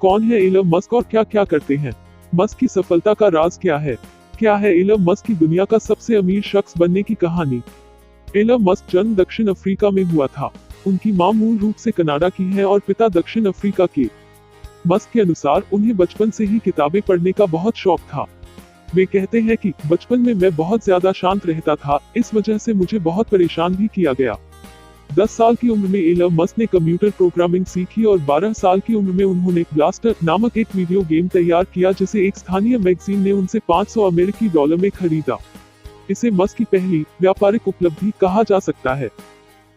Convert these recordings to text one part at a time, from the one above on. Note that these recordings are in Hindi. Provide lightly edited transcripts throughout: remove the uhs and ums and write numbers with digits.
कौन है एलन मस्क और क्या क्या करते हैं? मस्क की सफलता का राज क्या है? क्या है एलन मस्क की दुनिया का सबसे अमीर शख्स बनने की कहानी? एलन मस्क जन्म दक्षिण अफ्रीका में हुआ था। उनकी मां मूल रूप से कनाडा की है और पिता दक्षिण अफ्रीका के। मस्क के अनुसार उन्हें बचपन से ही किताबें पढ़ने का बहुत शौक था। वे कहते हैं कि बचपन में मैं बहुत ज्यादा शांत रहता था, इस वजह से मुझे बहुत परेशान भी किया गया। 10 साल की उम्र में एलन मस्क ने कंप्यूटर प्रोग्रामिंग सीखी और 12 साल की उम्र में उन्होंने ब्लास्टर नामक एक वीडियो गेम तैयार किया जिसे एक स्थानीय मैगजीन ने उनसे $500 में खरीदा। इसे मस्क की पहली व्यापारिक उपलब्धि कहा जा सकता है।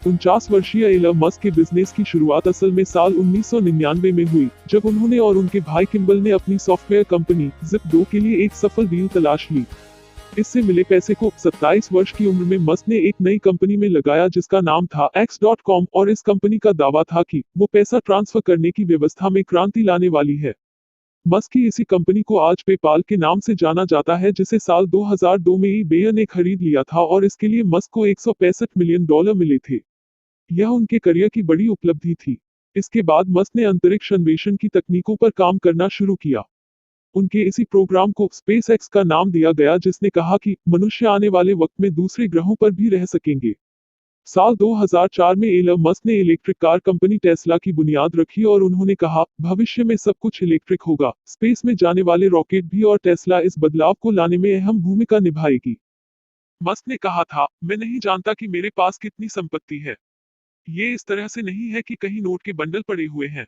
49 वर्षीय एलन मस्क के बिजनेस की शुरुआत असल में साल 1999 में हुई, जब उन्होंने और उनके भाई किम्बल ने अपनी सॉफ्टवेयर कंपनी Zip2 के लिए एक सफल डील तलाश ली। इससे मिले पैसे को 27 वर्ष की उम्र में मस्क ने एक नई कंपनी में लगाया जिसका नाम था X.com और इस कंपनी का दावा था कि वो पैसा ट्रांसफर करने की व्यवस्था में क्रांति लाने वाली है। मस्क की इसी कंपनी को आज पेपाल के नाम से जाना जाता है, जिसे साल 2002 में eBay ने खरीद लिया था और इसके लिए मस्क को $165 मिलियन मिले थे। यह उनके करियर की बड़ी उपलब्धि थी। इसके बाद मस्क ने अंतरिक्ष अन्वेषण की तकनीकों पर काम करना शुरू किया। उनके इसी प्रोग्राम को SpaceX का नाम दिया गया, जिसने कहा कि मनुष्य आने वाले वक्त में दूसरे ग्रहों पर भी रह सकेंगे। साल 2004 में एलन मस्क ने इलेक्ट्रिक कार कंपनी टेस्ला की बुनियाद रखी और उन्होंने कहा, भविष्य में सब कुछ इलेक्ट्रिक होगा, स्पेस में जाने वाले रॉकेट भी, और टेस्ला इस बदलाव को लाने में अहम भूमिका निभाएगी। मस्क ने कहा था, मैं नहीं जानता कि मेरे पास कितनी संपत्ति है। ये इस तरह से नहीं है कि कहीं नोट के बंडल पड़े हुए हैं।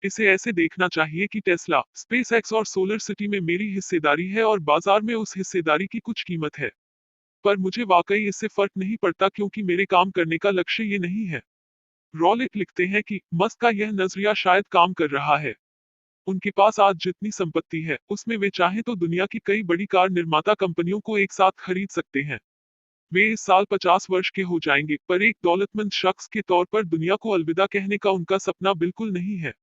इसे ऐसे देखना चाहिए कि टेस्ला, SpaceX और सोलर सिटी में मेरी हिस्सेदारी है और बाजार में उस हिस्सेदारी की कुछ कीमत है। पर मुझे वाकई इससे फर्क नहीं पड़ता क्योंकि मेरे काम करने का लक्ष्य ये नहीं है। रॉलेट लिखते हैं कि मस्क का यह नजरिया शायद काम कर रहा है। उनके पास आज जितनी संपत्ति है, उसमें वे चाहें तो दुनिया की कई बड़ी कार निर्माता कंपनियों को एक साथ खरीद सकते हैं। वे इस साल 50 वर्ष के हो जाएंगे, पर एक दौलतमंद शख्स के तौर पर दुनिया को अलविदा कहने का उनका सपना बिल्कुल नहीं है।